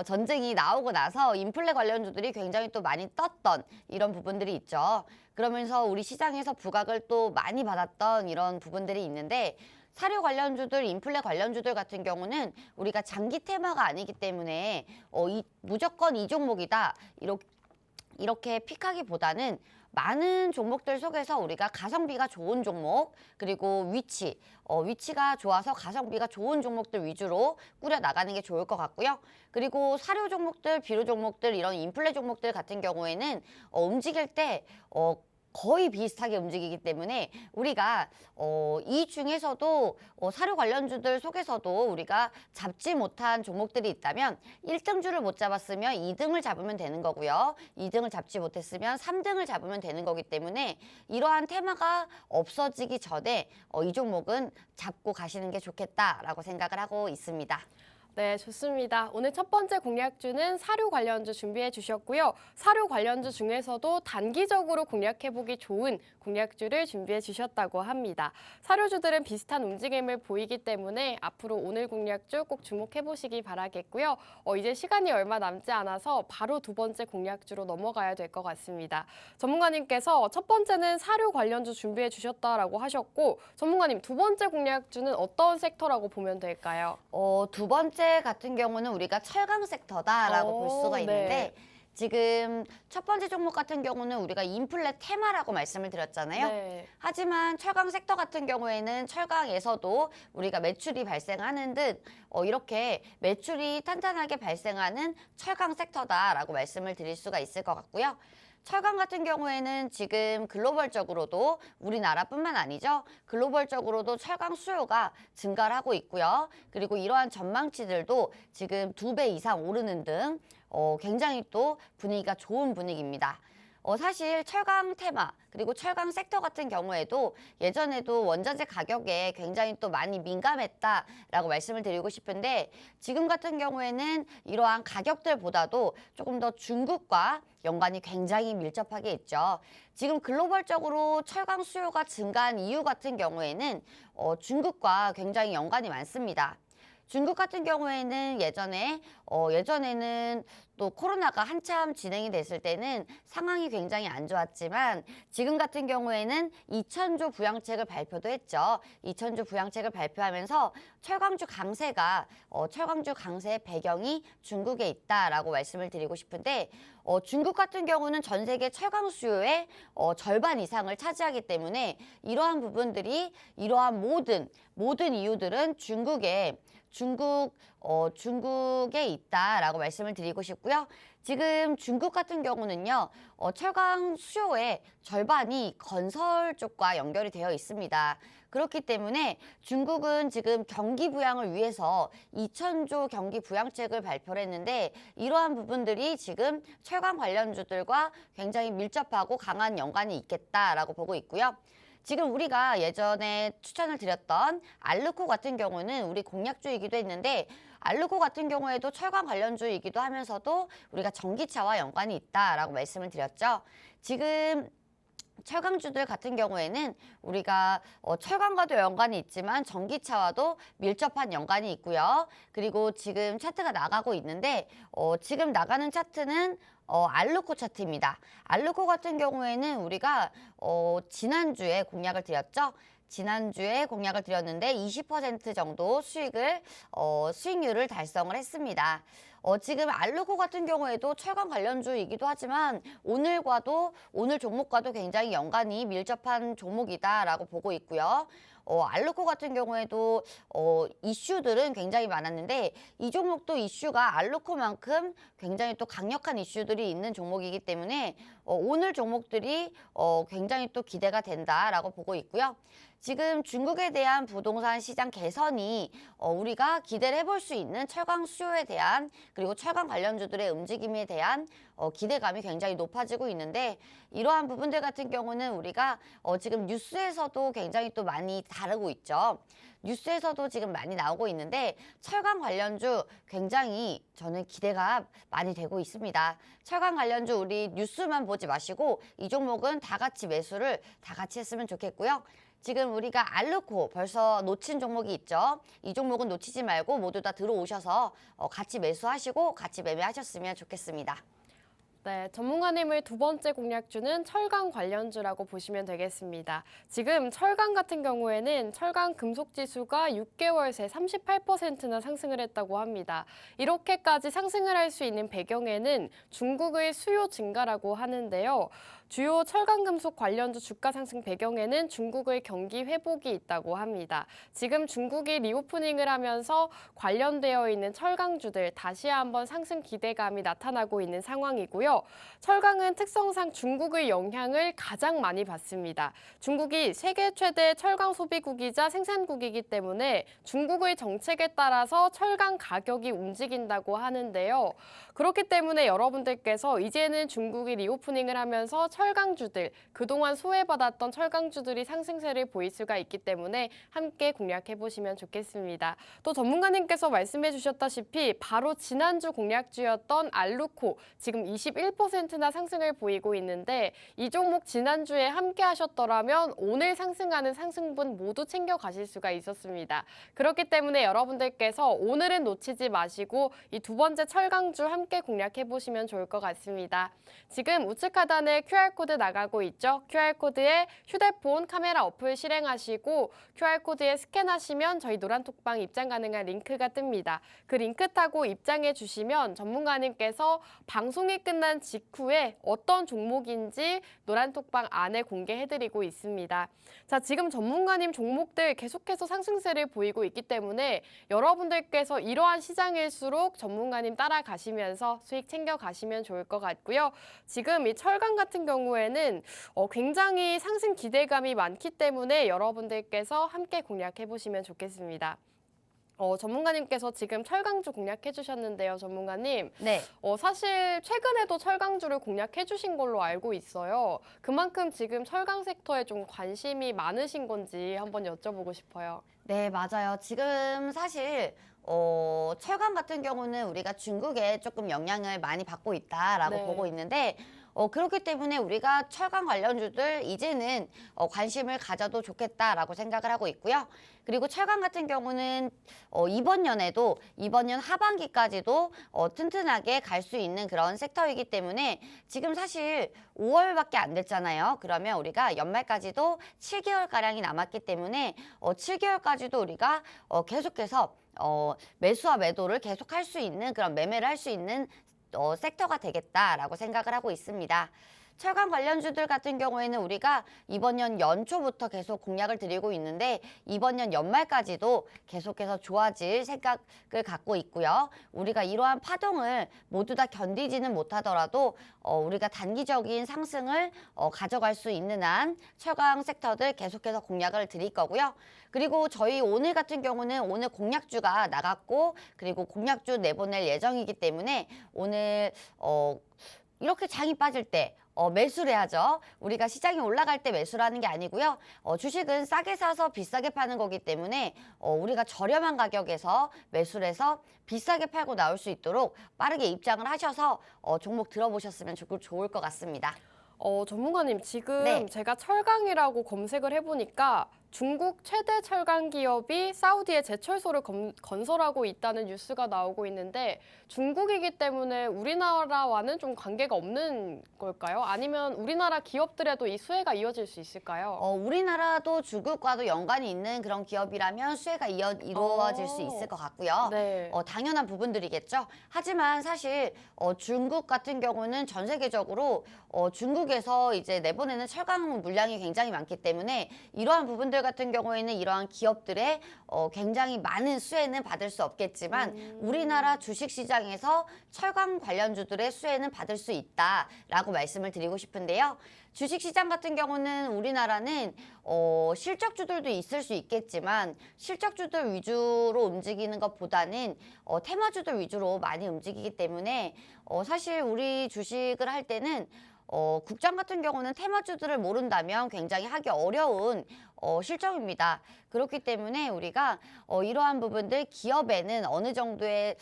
전쟁이 나오고 나서 인플레 관련주들이 굉장히 또 많이 떴던 이런 부분들이 있죠. 그러면서 우리 시장에서 부각을 또 많이 받았던 이런 부분들이 있는데 사료 관련주들, 인플레 관련주들 같은 경우는 우리가 장기 테마가 아니기 때문에 무조건 이 종목이다 이렇게 픽하기보다는 많은 종목들 속에서 우리가 가성비가 좋은 종목 그리고 위치가 좋아서 가성비가 좋은 종목들 위주로 꾸려 나가는 게 좋을 것 같고요. 그리고 사료 종목들, 비료 종목들 이런 인플레 종목들 같은 경우에는 움직일 때 거의 비슷하게 움직이기 때문에 우리가 이 중에서도 사료 관련주들 속에서도 우리가 잡지 못한 종목들이 있다면 1등주를 못 잡았으면 2등을 잡으면 되는 거고요. 2등을 잡지 못했으면 3등을 잡으면 되는 거기 때문에 이러한 테마가 없어지기 전에 이 종목은 잡고 가시는 게 좋겠다라고 생각을 하고 있습니다. 네, 좋습니다. 오늘 첫 번째 공략주는 사료 관련주 준비해 주셨고요. 사료 관련주 중에서도 단기적으로 공략해보기 좋은 공략주를 준비해 주셨다고 합니다. 사료주들은 비슷한 움직임을 보이기 때문에 앞으로 오늘 공략주 꼭 주목해 보시기 바라겠고요. 이제 시간이 얼마 남지 않아서 바로 두 번째 공략주로 넘어가야 될 것 같습니다. 전문가님께서 첫 번째는 사료 관련주 준비해 주셨다라고 하셨고 전문가님 두 번째 공략주는 어떤 섹터라고 보면 될까요? 두 번째 같은 경우는 우리가 철강 섹터다라고 볼 수가 있는데 네. 지금 첫 번째 종목 같은 경우는 우리가 인플레 테마라고 말씀을 드렸잖아요. 네. 하지만 철강 섹터 같은 경우에는 철강에서도 우리가 매출이 발생하는 듯 이렇게 매출이 탄탄하게 발생하는 철강 섹터다라고 말씀을 드릴 수가 있을 것 같고요. 철강 같은 경우에는 지금 글로벌적으로도 우리나라뿐만 아니죠. 글로벌적으로도 철강 수요가 증가를 하고 있고요. 그리고 이러한 전망치들도 지금 2배 이상 오르는 등 굉장히 또 분위기가 좋은 분위기입니다. 사실 철강 테마 그리고 철강 섹터 같은 경우에도 예전에도 원자재 가격에 굉장히 또 많이 민감했다라고 말씀을 드리고 싶은데 지금 같은 경우에는 이러한 가격들보다도 조금 더 중국과 연관이 굉장히 밀접하게 있죠. 지금 글로벌적으로 철강 수요가 증가한 이유 같은 경우에는 중국과 굉장히 연관이 많습니다. 중국 같은 경우에는 예전에는 또 코로나가 한참 진행이 됐을 때는 상황이 굉장히 안 좋았지만 지금 같은 경우에는 2,000조 부양책을 발표도 했죠. 2,000조 부양책을 발표하면서 철강주 강세의 배경이 중국에 있다라고 말씀을 드리고 싶은데 중국 같은 경우는 전 세계 철강 수요의 절반 이상을 차지하기 때문에 이러한 부분들이 이러한 모든 이유들은 중국에 있다라고 말씀을 드리고 싶고요. 지금 중국 같은 경우는요, 철강 수요의 절반이 건설 쪽과 연결이 되어 있습니다. 그렇기 때문에 중국은 지금 경기 부양을 위해서 2,000조 경기 부양책을 발표를 했는데 이러한 부분들이 지금 철강 관련주들과 굉장히 밀접하고 강한 연관이 있겠다라고 보고 있고요. 지금 우리가 예전에 추천을 드렸던 알르코 같은 경우는 우리 공약주이기도 했는데 알르코 같은 경우에도 철강 관련주이기도 하면서도 우리가 전기차와 연관이 있다라고 말씀을 드렸죠. 지금 철강주들 같은 경우에는 우리가 철강과도 연관이 있지만 전기차와도 밀접한 연관이 있고요. 그리고 지금 차트가 나가고 있는데 지금 나가는 차트는 알루코 차트입니다. 알루코 같은 경우에는 우리가 지난주에 공약을 드렸죠. 지난주에 공약을 드렸는데 20% 정도 수익률을 달성을 했습니다. 지금 알루코 같은 경우에도 철강 관련주이기도 하지만 오늘 종목과도 굉장히 연관이 밀접한 종목이다라고 보고 있고요. 알루코 같은 경우에도 이슈들은 굉장히 많았는데 이 종목도 이슈가 알루코만큼 굉장히 또 강력한 이슈들이 있는 종목이기 때문에 오늘 종목들이 굉장히 또 기대가 된다라고 보고 있고요. 지금 중국에 대한 부동산 시장 개선이 우리가 기대를 해볼 수 있는 철강 수요에 대한 그리고 철강 관련주들의 움직임에 대한 기대감이 굉장히 높아지고 있는데 이러한 부분들 같은 경우는 우리가 지금 뉴스에서도 굉장히 또 많이 다루고 있죠. 뉴스에서도 지금 많이 나오고 있는데 철강 관련주 굉장히 저는 기대가 많이 되고 있습니다. 철강 관련주 우리 뉴스만 보지 마시고 이 종목은 다 같이 매수를 다 같이 했으면 좋겠고요. 지금 우리가 알루코 벌써 놓친 종목이 있죠. 이 종목은 놓치지 말고 모두 다 들어오셔서 같이 매수하시고 같이 매매하셨으면 좋겠습니다. 네, 전문가님의 두 번째 공략주는 철강 관련주라고 보시면 되겠습니다. 지금 철강 같은 경우에는 철강 금속 지수가 6개월 새 38%나 상승을 했다고 합니다. 이렇게까지 상승을 할 수 있는 배경에는 중국의 수요 증가라고 하는데요. 주요 철강금속 관련주 주가 상승 배경에는 중국의 경기 회복이 있다고 합니다. 지금 중국이 리오프닝을 하면서 관련되어 있는 철강주들 다시 한번 상승 기대감이 나타나고 있는 상황이고요. 철강은 특성상 중국의 영향을 가장 많이 받습니다. 중국이 세계 최대 철강 소비국이자 생산국이기 때문에 중국의 정책에 따라서 철강 가격이 움직인다고 하는데요. 그렇기 때문에 여러분들께서 이제는 중국이 리오프닝을 하면서 철강주들, 그동안 소외받았던 철강주들이 상승세를 보일 수가 있기 때문에 함께 공략해 보시면 좋겠습니다. 또 전문가님께서 말씀해 주셨다시피 바로 지난주 공략주였던 알루코, 지금 21%나 상승을 보이고 있는데 이 종목 지난주에 함께 하셨더라면 오늘 상승하는 상승분 모두 챙겨 가실 수가 있었습니다. 그렇기 때문에 여러분들께서 오늘은 놓치지 마시고 이 두 번째 철강주 함께 공략해 보시면 좋을 것 같습니다. 지금 우측 하단에 QR코드 나가고 있죠. QR코드에 휴대폰 카메라 어플 실행하시고 QR코드에 스캔하시면 저희 노란톡방 입장 가능한 링크가 뜹니다. 그 링크 타고 입장해 주시면 전문가님께서 방송이 끝난 직후에 어떤 종목인지 노란톡방 안에 공개해드리고 있습니다. 자, 지금 전문가님 종목들 계속해서 상승세를 보이고 있기 때문에 여러분들께서 이러한 시장일수록 전문가님 따라가시면서 수익 챙겨가시면 좋을 것 같고요. 지금 이 철강 같은 경우에는 굉장히 상승 기대감이 많기 때문에 여러분들께서 함께 공략해 보시면 좋겠습니다. 전문가님께서 지금 철강주 공략해 주셨는데요, 전문가님. 네. 사실 최근에도 철강주를 공략해 주신 걸로 알고 있어요. 그만큼 지금 철강 섹터에 좀 관심이 많으신 건지 한번 여쭤보고 싶어요. 네, 맞아요. 지금 사실 철강 같은 경우는 우리가 중국에 조금 영향을 많이 받고 있다라고 네. 보고 있는데 그렇기 때문에 우리가 철강 관련주들 이제는 관심을 가져도 좋겠다라고 생각을 하고 있고요. 그리고 철강 같은 경우는 이번 년 하반기까지도 튼튼하게 갈 수 있는 그런 섹터이기 때문에 지금 사실 5월밖에 안 됐잖아요. 그러면 우리가 연말까지도 7개월가량이 남았기 때문에 7개월까지도 우리가 계속해서 매수와 매도를 계속 할 수 있는 그런 매매를 할 수 있는 섹터가 되겠다라고 생각을 하고 있습니다. 철강 관련주들 같은 경우에는 우리가 이번 년 연초부터 계속 공략을 드리고 있는데 이번 년 연말까지도 계속해서 좋아질 생각을 갖고 있고요. 우리가 이러한 파동을 모두 다 견디지는 못하더라도 우리가 단기적인 상승을 가져갈 수 있는 한 철강 섹터들 계속해서 공략을 드릴 거고요. 그리고 저희 오늘 같은 경우는 오늘 공략주가 나갔고 그리고 공략주 내보낼 예정이기 때문에 오늘 이렇게 장이 빠질 때 매수를 해야죠. 우리가 시장이 올라갈 때 매수를 하는 게 아니고요. 주식은 싸게 사서 비싸게 파는 거기 때문에 우리가 저렴한 가격에서 매수를 해서 비싸게 팔고 나올 수 있도록 빠르게 입장을 하셔서 종목 들어보셨으면 좋을 것 같습니다. 전문가님, 지금 네. 제가 철강이라고 검색을 해보니까 중국 최대 철강 기업이 사우디에 제철소를 건설하고 있다는 뉴스가 나오고 있는데 중국이기 때문에 우리나라와는 좀 관계가 없는 걸까요? 아니면 우리나라 기업들에도 이 수혜가 이어질 수 있을까요? 우리나라도 중국과도 연관이 있는 그런 기업이라면 수혜가 이루어질 수 있을 것 같고요. 네. 당연한 부분들이겠죠. 하지만 사실 중국 같은 경우는 전 세계적으로 중국에서 이제 내보내는 철강 물량이 굉장히 많기 때문에 이러한 부분들 같은 경우에는 이러한 기업들의 굉장히 많은 수혜는 받을 수 없겠지만 우리나라 주식시장에서 철강 관련주들의 수혜는 받을 수 있다라고 말씀을 드리고 싶은데요. 주식시장 같은 경우는 우리나라는 실적주들도 있을 수 있겠지만 실적주들 위주로 움직이는 것보다는 테마주들 위주로 많이 움직이기 때문에 사실 우리 주식을 할 때는 국장 같은 경우는 테마주들을 모른다면 굉장히 하기 어려운 실정입니다. 그렇기 때문에 우리가 이러한 부분들 기업에는 어느 정도의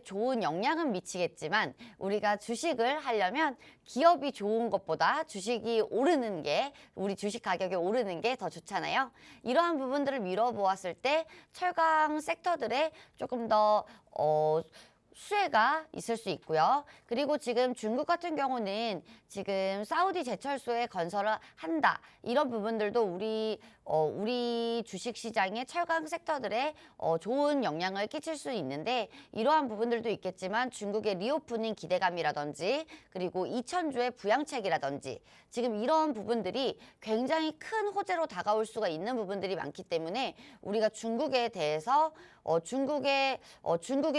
좋은 영향은 미치겠지만 우리가 주식을 하려면 기업이 좋은 것보다 주식이 오르는 게 우리 주식 가격이 오르는 게 더 좋잖아요. 이러한 부분들을 미뤄보았을 때 철강 섹터들에 조금 더 수혜가 있을 수 있고요. 그리고 지금 중국 같은 경우는 지금 사우디 제철소에 건설을 한다. 이런 부분들도 우리 주식시장의 철강 섹터들에 좋은 영향을 끼칠 수 있는데 이러한 부분들도 있겠지만 중국의 리오프닝 기대감이라든지 그리고 이천주의 부양책이라든지 지금 이런 부분들이 굉장히 큰 호재로 다가올 수가 있는 부분들이 많기 때문에 우리가 중국에 대해서 중국의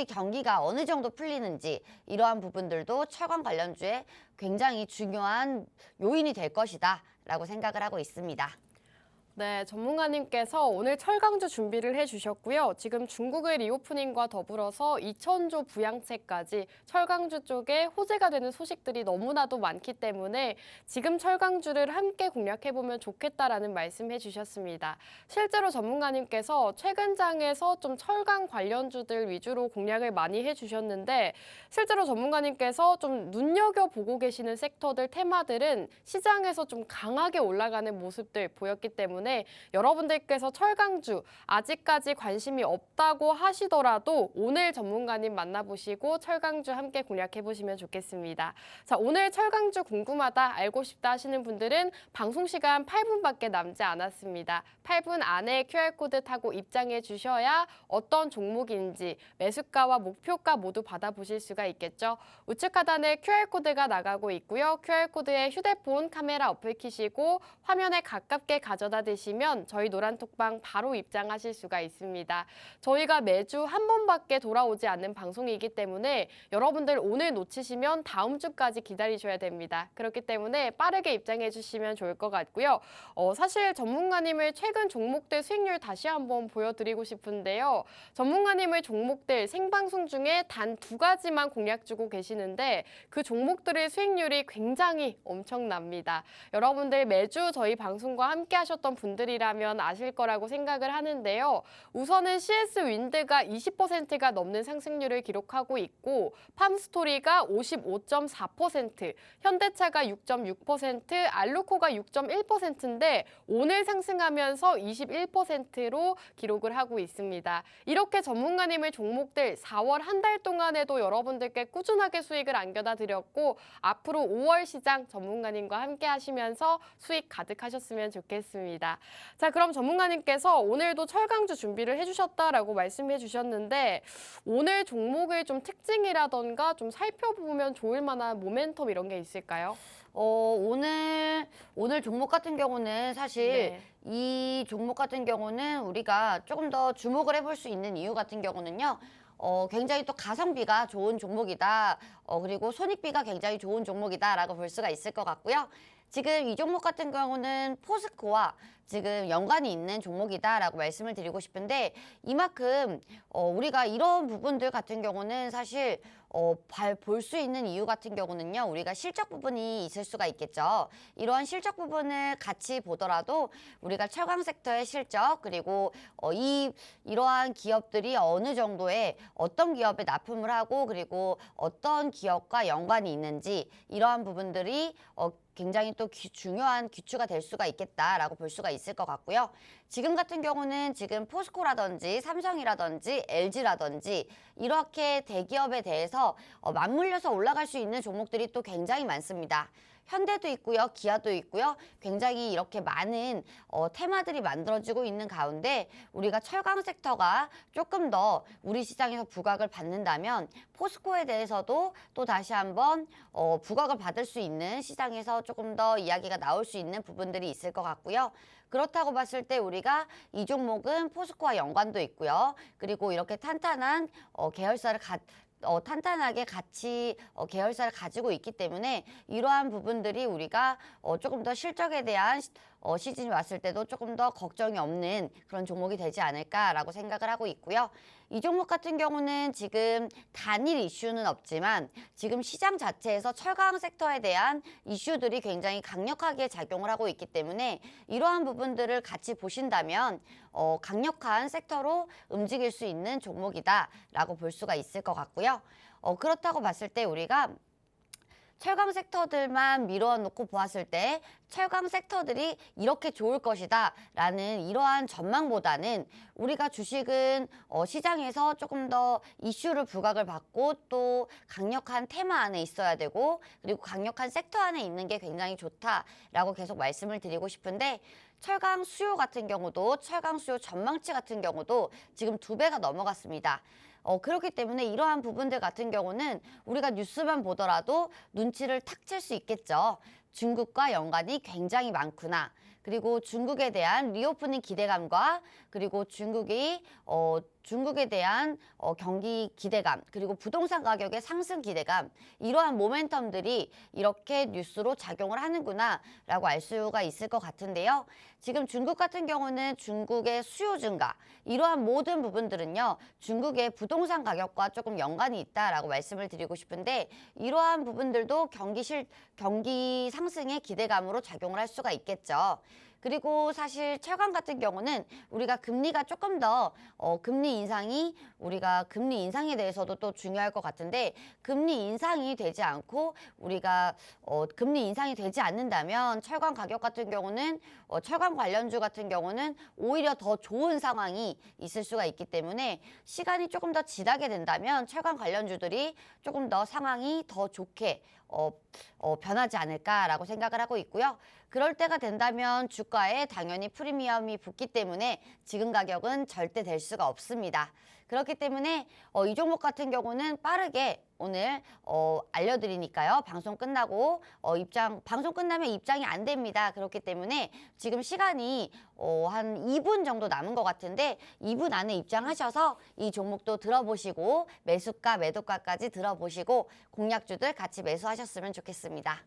경기가 어느 정도 풀리는지 이러한 부분들도 철강 관련주에 굉장히 중요한 요인이 될 것이다 라고 생각을 하고 있습니다. 네, 전문가님께서 오늘 철강주 준비를 해주셨고요. 지금 중국의 리오프닝과 더불어서 이천조 부양책까지 철강주 쪽에 호재가 되는 소식들이 너무나도 많기 때문에 지금 철강주를 함께 공략해보면 좋겠다라는 말씀 해주셨습니다. 실제로 전문가님께서 최근 장에서 좀 철강 관련주들 위주로 공략을 많이 해주셨는데 실제로 전문가님께서 좀 눈여겨보고 계시는 섹터들, 테마들은 시장에서 좀 강하게 올라가는 모습들 보였기 때문에 여러분들께서 철강주 아직까지 관심이 없다고 하시더라도 오늘 전문가님 만나보시고 철강주 함께 공략해보시면 좋겠습니다. 자, 오늘 철강주 궁금하다, 알고 싶다 하시는 분들은 방송 시간 8분밖에 남지 않았습니다. 8분 안에 QR코드 타고 입장해 주셔야 어떤 종목인지 매수가와 목표가 모두 받아보실 수가 있겠죠. 우측 하단에 QR코드가 나가고 있고요. QR코드에 휴대폰 카메라 어플 키시고 화면에 가깝게 가져다 대시면 저희 노란톡방 바로 입장하실 수가 있습니다. 저희가 매주 한 번밖에 돌아오지 않는 방송이기 때문에 여러분들 오늘 놓치시면 다음 주까지 기다리셔야 됩니다. 그렇기 때문에 빠르게 입장해 주시면 좋을 것 같고요. 사실 전문가님의 최근 종목들 수익률 다시 한번 보여드리고 싶은데요. 전문가님의 종목들 생방송 중에 단 2가지만 공략 주고 계시는데 그 종목들의 수익률이 굉장히 엄청납니다. 여러분들 매주 저희 방송과 함께 하셨던 분들이라면 아실 거라고 생각을 하는데요. 우선은 CS 윈드가 20%가 넘는 상승률을 기록하고 있고 팜스토리가 55.4%, 현대차가 6.6%, 알루코가 6.1%인데 오늘 상승하면서 21%로 기록을 하고 있습니다. 이렇게 전문가님의 종목들 4월 한 달 동안에도 여러분들께 꾸준하게 수익을 안겨다 드렸고 앞으로 5월 시장 전문가님과 함께 하시면서 수익 가득하셨으면 좋겠습니다. 좋겠습니다. 자, 그럼 전문가님께서 오늘도 철강주 준비를 해주셨다라고 말씀해 주셨는데 오늘 종목의 좀 특징이라던가 좀 살펴보면 좋을 만한 모멘텀 이런 게 있을까요? 오늘 종목 같은 경우는 사실 네. 이 종목 같은 경우는 우리가 조금 더 주목을 해볼 수 있는 이유 같은 경우는요. 굉장히 또 가성비가 좋은 종목이다. 그리고 손익비가 굉장히 좋은 종목이다라고 볼 수가 있을 것 같고요. 지금 이 종목 같은 경우는 포스코와 지금 연관이 있는 종목이다라고 말씀을 드리고 싶은데 이만큼 우리가 이런 부분들 같은 경우는 사실 볼 수 있는 이유 같은 경우는요. 우리가 실적 부분이 있을 수가 있겠죠. 이러한 실적 부분을 같이 보더라도 우리가 철강 섹터의 실적 그리고 이러한 기업들이 어느 정도의 어떤 기업에 납품을 하고 그리고 어떤 기업과 연관이 있는지 이러한 부분들이 굉장히 또 중요한 기초가 될 수가 있겠다라고 볼 수가 있을 것 같고요. 지금 같은 경우는 지금 포스코라든지 삼성이라든지 LG라든지 이렇게 대기업에 대해서 맞물려서 올라갈 수 있는 종목들이 또 굉장히 많습니다. 현대도 있고요, 기아도 있고요. 굉장히 이렇게 많은 테마들이 만들어지고 있는 가운데 우리가 철강 섹터가 조금 더 우리 시장에서 부각을 받는다면 포스코에 대해서도 또 다시 한번 부각을 받을 수 있는 시장에서 조금 더 이야기가 나올 수 있는 부분들이 있을 것 같고요. 그렇다고 봤을 때 우리가 이 종목은 포스코와 연관도 있고요. 그리고 이렇게 탄탄한 계열사를 탄탄하게 같이 계열사를 가지고 있기 때문에 이러한 부분들이 우리가 조금 더 실적에 대한 시즌이 왔을 때도 조금 더 걱정이 없는 그런 종목이 되지 않을까라고 생각을 하고 있고요. 이 종목 같은 경우는 지금 단일 이슈는 없지만 지금 시장 자체에서 철강 섹터에 대한 이슈들이 굉장히 강력하게 작용을 하고 있기 때문에 이러한 부분들을 같이 보신다면 강력한 섹터로 움직일 수 있는 종목이다라고 볼 수가 있을 것 같고요. 그렇다고 봤을 때 우리가 철강 섹터들만 밀어놓고 보았을 때 철강 섹터들이 이렇게 좋을 것이다 라는 이러한 전망보다는 우리가 주식은 시장에서 조금 더 이슈를 부각을 받고 또 강력한 테마 안에 있어야 되고 그리고 강력한 섹터 안에 있는 게 굉장히 좋다라고 계속 말씀을 드리고 싶은데 철강 수요 같은 경우도 철강 수요 전망치 같은 경우도 지금 2배가 넘어갔습니다. 그렇기 때문에 이러한 부분들 같은 경우는 우리가 뉴스만 보더라도 눈치를 탁 챌 수 있겠죠. 중국과 연관이 굉장히 많구나. 그리고 중국에 대한 리오프닝 기대감과 그리고 중국에 대한 경기 기대감 그리고 부동산 가격의 상승 기대감 이러한 모멘텀들이 이렇게 뉴스로 작용을 하는구나 라고 알 수가 있을 것 같은데요. 지금 중국 같은 경우는 중국의 수요 증가 이러한 모든 부분들은요. 중국의 부동산 가격과 조금 연관이 있다라고 말씀을 드리고 싶은데 이러한 부분들도 경기 상승의 기대감으로 작용을 할 수가 있겠죠. 그리고 사실 철강 같은 경우는 우리가 금리가 조금 더 금리 인상에 대해서도 또 중요할 것 같은데 금리 인상이 되지 않고 우리가 금리 인상이 되지 않는다면 철강 가격 같은 경우는 철강 관련주 같은 경우는 오히려 더 좋은 상황이 있을 수가 있기 때문에 시간이 조금 더 지나게 된다면 철강 관련주들이 조금 더 상황이 더 좋게 변하지 않을까라고 생각을 하고 있고요. 그럴 때가 된다면 주가에 당연히 프리미엄이 붙기 때문에 지금 가격은 절대 될 수가 없습니다. 그렇기 때문에 이 종목 같은 경우는 빠르게 오늘 알려드리니까요. 방송 끝나고 방송 끝나면 입장이 안 됩니다. 그렇기 때문에 지금 시간이 한 2분 정도 남은 것 같은데 2분 안에 입장하셔서 이 종목도 들어보시고 매수가, 매도가까지 들어보시고 공략주들 같이 매수하셨으면 좋겠습니다.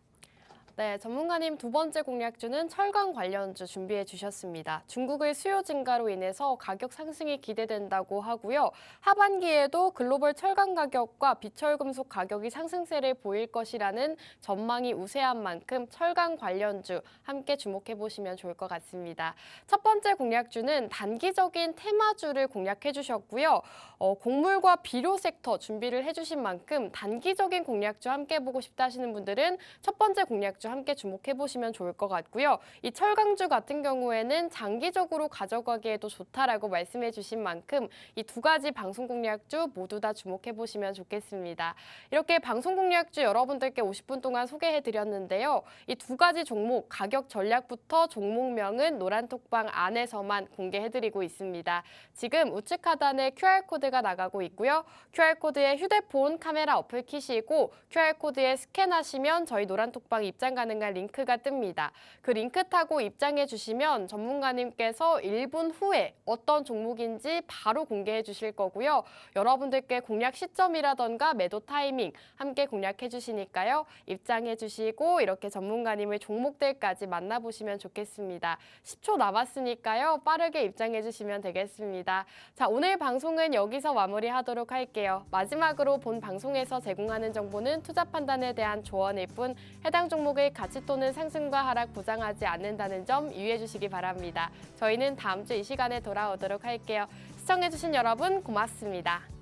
네, 전문가님 두 번째 공략주는 철강 관련주 준비해 주셨습니다. 중국의 수요 증가로 인해서 가격 상승이 기대된다고 하고요. 하반기에도 글로벌 철강 가격과 비철금속 가격이 상승세를 보일 것이라는 전망이 우세한 만큼 철강 관련주 함께 주목해 보시면 좋을 것 같습니다. 첫 번째 공략주는 단기적인 테마주를 공략해 주셨고요. 곡물과 비료 섹터 준비를 해주신 만큼 단기적인 공략주 함께 보고 싶다 하시는 분들은 첫 번째 공략주 공략주 함께 주목해 보시면 좋을 것 같고요. 이 철강주 같은 경우에는 장기적으로 가져가기에도 좋다라고 말씀해 주신 만큼 이 두 가지 방송 공략주 모두 다 주목해 보시면 좋겠습니다. 이렇게 방송 공략주 여러분들께 50분 동안 소개해 드렸는데요. 이 두 가지 종목 가격 전략부터 종목명은 노란톡방 안에서만 공개해 드리고 있습니다. 지금 우측 하단에 QR코드가 나가고 있고요. QR코드에 휴대폰 카메라 어플 키시고 QR코드에 스캔하시면 저희 노란톡방 입장 가능한 링크가 뜹니다. 그 링크 타고 입장해 주시면 전문가님께서 1분 후에 어떤 종목인지 바로 공개해 주실 거고요. 여러분들께 공략 시점이라던가 매도 타이밍 함께 공략해 주시니까요. 입장해 주시고 이렇게 전문가님의 종목들까지 만나보시면 좋겠습니다. 10초 남았으니까요. 빠르게 입장해 주시면 되겠습니다. 자, 오늘 방송은 여기서 마무리하도록 할게요. 마지막으로 본 방송에서 제공하는 정보는 투자 판단에 대한 조언일 뿐 해당 종목의 가치 또는 상승과 하락 보장하지 않는다는 점 유의해 주시기 바랍니다. 저희는 다음 주 이 시간에 돌아오도록 할게요. 시청해 주신 여러분 고맙습니다.